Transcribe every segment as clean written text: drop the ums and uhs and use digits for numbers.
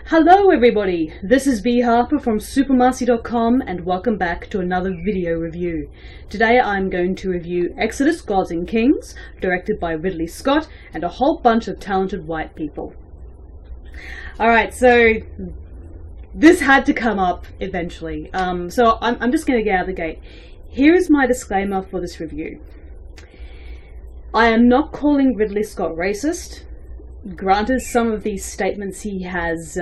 Hello everybody, this is B Harper from Supermarcy.com and welcome back to another video review. Today I'm going to review Exodus: Gods and Kings, directed by Ridley Scott and a whole bunch of talented white people. Alright, so this had to come up eventually, so I'm just going to get out of the gate. Here is my disclaimer for this review. I am not calling Ridley Scott racist. Granted, some of these statements he has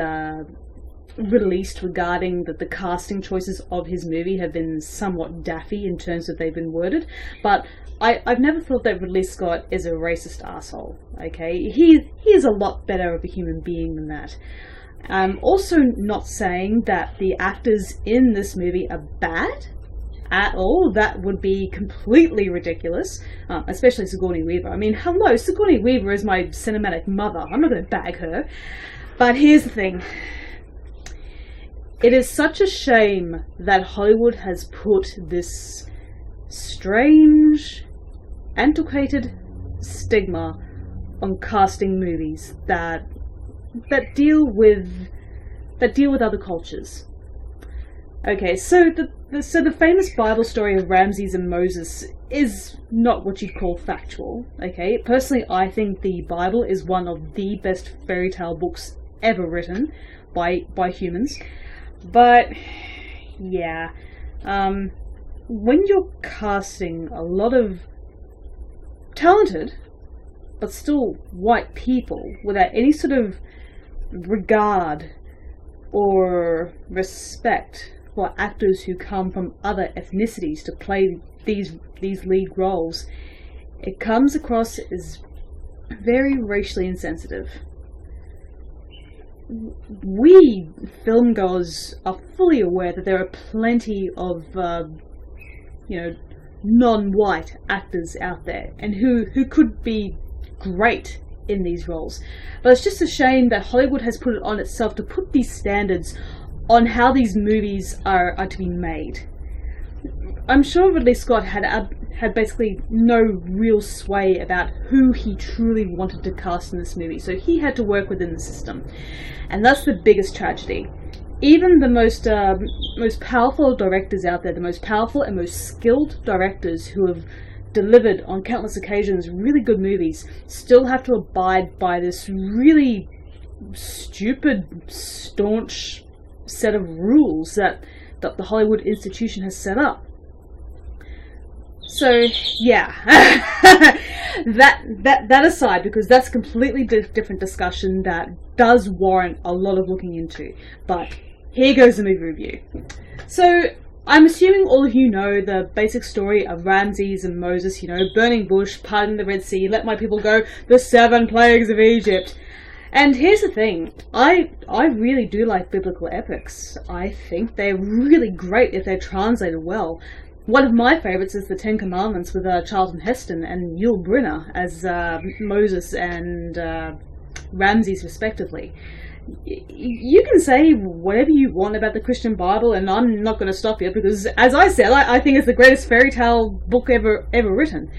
released regarding the casting choices of his movie have been somewhat daffy in terms of they've been worded, but I've never thought that Ridley Scott is a racist asshole, okay? He is a lot better of a human being than that. I'm also not saying that the actors in this movie are bad at all. That would be completely ridiculous, especially Sigourney Weaver. I mean, hello, Sigourney Weaver is my cinematic mother. I'm not going to bag her. But here's the thing. It is such a shame that Hollywood has put this strange, antiquated stigma on casting movies that deal with other cultures. Okay, so the famous Bible story of Ramses and Moses is not what you'd call factual, okay? Personally, I think the Bible is one of the best fairy tale books ever written by humans. But, yeah, when you're casting a lot of talented, but still white people without any sort of regard or respect for actors who come from other ethnicities to play these lead roles, it comes across as very racially insensitive. We filmgoers are fully aware that there are plenty of non-white actors out there and who could be great in these roles, but it's just a shame that Hollywood has put it on itself to put these standards on how these movies are to be made. I'm sure Ridley Scott had basically no real sway about who he truly wanted to cast in this movie, so he had to work within the system, and that's the biggest tragedy. Even the most powerful directors out there, the most powerful and most skilled directors who have delivered on countless occasions really good movies, still have to abide by this really stupid, staunch set of rules that the Hollywood institution has set up. So yeah, that aside, because that's a completely different discussion that does warrant a lot of looking into. But here goes the movie review. So I'm assuming all of you know the basic story of Ramses and Moses, burning bush, parting the Red Sea, let my people go, the 7 plagues of Egypt. And here's the thing, I really do like biblical epics. I think they're really great if they're translated well. One of my favourites is the Ten Commandments with Charlton Heston and Yul Brynner as Moses and Ramses respectively. You can say whatever you want about the Christian Bible, and I'm not going to stop you, because as I said, I think it's the greatest fairy tale book ever written.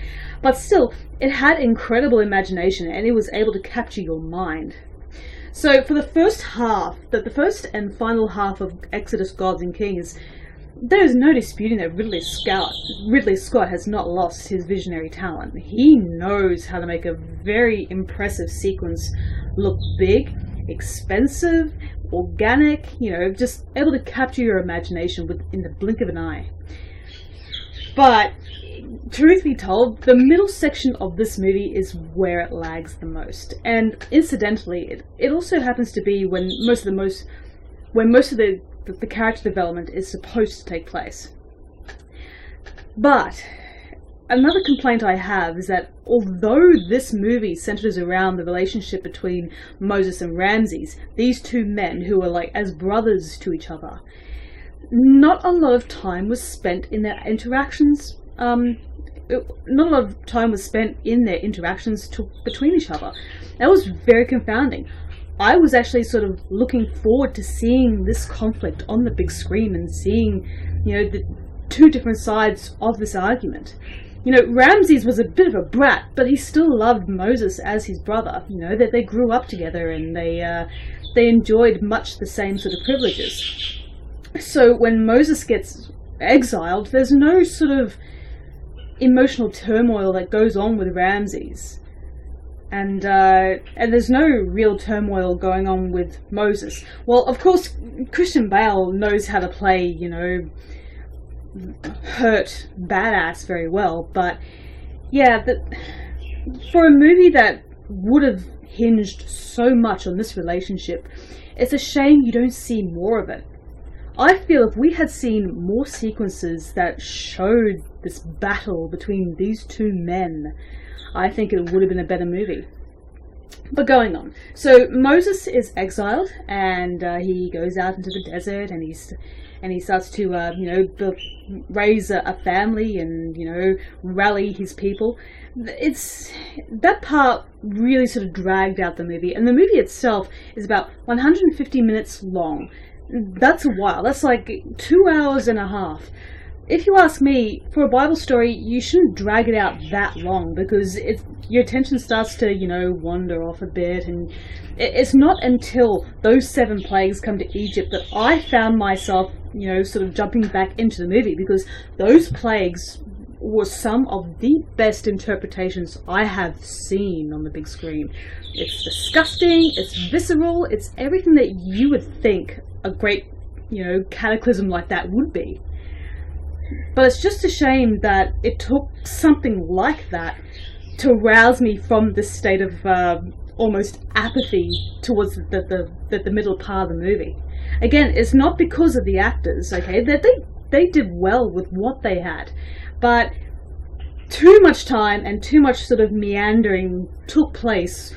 But still, it had incredible imagination and it was able to capture your mind. So for the first half, the first and final half of Exodus: Gods and Kings, there is no disputing that Ridley Scott has not lost his visionary talent. He knows how to make a very impressive sequence look big, expensive, organic, just able to capture your imagination in the blink of an eye. But truth be told, the middle section of this movie is where it lags the most. And incidentally, it also happens to be when most of the character development is supposed to take place. But another complaint I have is that although this movie centers around the relationship between Moses and Ramses, these two men who are like as brothers to each other, not a lot of time was spent in their interactions. Not a lot of time was spent in their interactions between each other. That was very confounding. I was actually sort of looking forward to seeing this conflict on the big screen and seeing, the two different sides of this argument. Ramses was a bit of a brat, but he still loved Moses as his brother. That they grew up together and they they enjoyed much the same sort of privileges. So when Moses gets exiled, there's no sort of emotional turmoil that goes on with Ramses. And there's no real turmoil going on with Moses. Well, of course, Christian Bale knows how to play, hurt badass very well. But yeah, for a movie that would have hinged so much on this relationship, it's a shame you don't see more of it. I feel if we had seen more sequences that showed this battle between these two men, I think it would have been a better movie. But going on. So Moses is exiled, and he goes out into the desert, and he starts to raise a family and rally his people. That part really sort of dragged out the movie, and the movie itself is about 150 minutes long. That's a while. That's like 2 hours and a half. If you ask me, for a Bible story, you shouldn't drag it out that long, because your attention starts to, wander off a bit, and it's not until those 7 plagues come to Egypt that I found myself, sort of jumping back into the movie, because those plagues were some of the best interpretations I have seen on the big screen. It's disgusting, it's visceral, it's everything that you would think a great, cataclysm like that would be. But it's just a shame that it took something like that to rouse me from this state of almost apathy towards the middle part of the movie. Again, it's not because of the actors, okay? They did well with what they had, but too much time and too much sort of meandering took place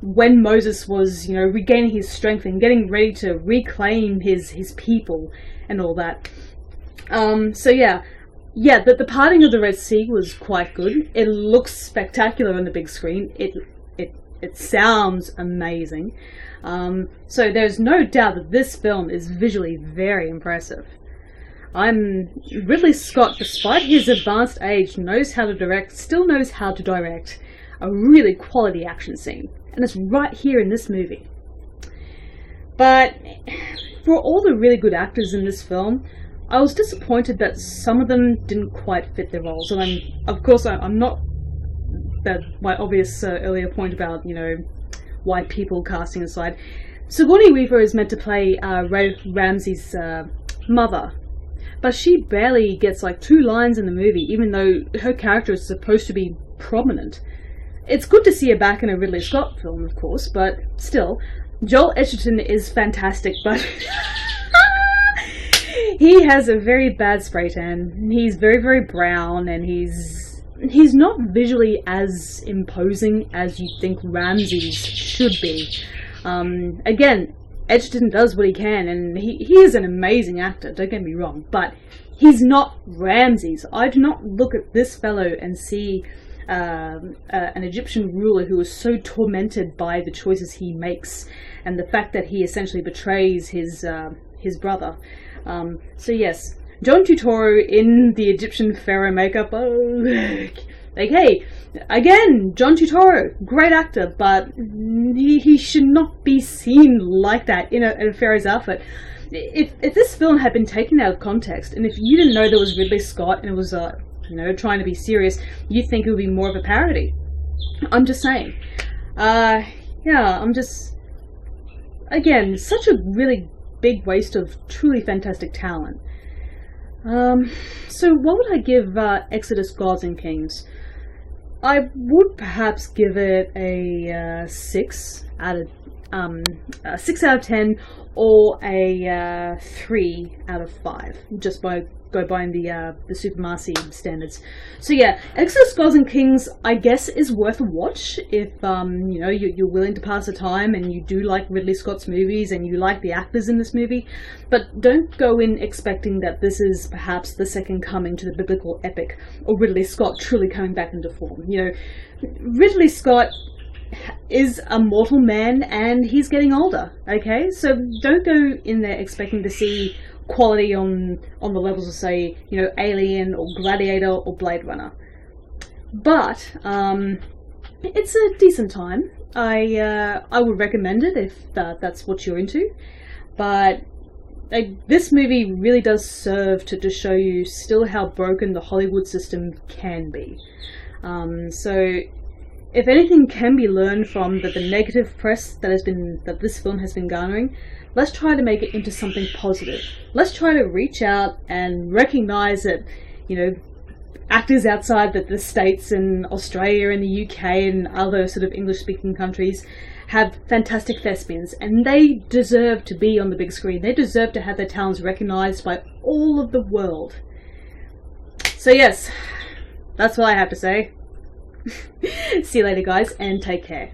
when Moses was, regaining his strength and getting ready to reclaim his people and all that. So yeah, the parting of the Red Sea was quite good. It looks spectacular on the big screen. It sounds amazing. So there's no doubt that this film is visually very impressive. Ridley Scott, despite his advanced age, still knows how to direct a really quality action scene. And it's right here in this movie. But for all the really good actors in this film, I was disappointed that some of them didn't quite fit their roles. And I'm not my obvious earlier point about, white people casting aside. Sigourney Weaver is meant to play Ramses' mother, but she barely gets like 2 lines in the movie, even though her character is supposed to be prominent. It's good to see her back in a Ridley Scott film, of course, but still, Joel Edgerton is fantastic, but he has a very bad spray tan. He's very, very brown, and he's not visually as imposing as you think Ramses should be. Again, Edgerton does what he can, and he is an amazing actor, don't get me wrong, but he's not Ramses. I do not look at this fellow and see an Egyptian ruler who is so tormented by the choices he makes and the fact that he essentially betrays his brother. So yes, John Turturro in the Egyptian pharaoh makeup. Oh, like, hey, again, John Turturro, great actor, but he should not be seen like that in a pharaoh's outfit. If this film had been taken out of context, and if you didn't know there was Ridley Scott and it was trying to be serious, you'd think it would be more of a parody. I'm just saying. Again, such a really big waste of truly fantastic talent. So what would I give Exodus: Gods and Kings? I would perhaps give it a 6 out of 10, or a 3 out of 5, just by the Super Marcy standards. So yeah, Exodus: Gods and Kings, I guess, is worth a watch if you're willing to pass the time and you do like Ridley Scott's movies and you like the actors in this movie. But don't go in expecting that this is perhaps the second coming to the biblical epic, or Ridley Scott truly coming back into form. Ridley Scott is a mortal man and he's getting older, okay? So don't go in there expecting to see quality on the levels of, say, Alien or Gladiator or Blade Runner. But it's a decent time. I would recommend it if that's what you're into, but this movie really does serve to show you still how broken the Hollywood system can be. So if anything can be learned from the negative press that this film has been garnering, let's try to make it into something positive. Let's try to reach out and recognize that, actors outside the States and Australia and the UK and other sort of English-speaking countries have fantastic thespians, and they deserve to be on the big screen. They deserve to have their talents recognised by all of the world. So yes, that's what I have to say. See you later, guys, and take care.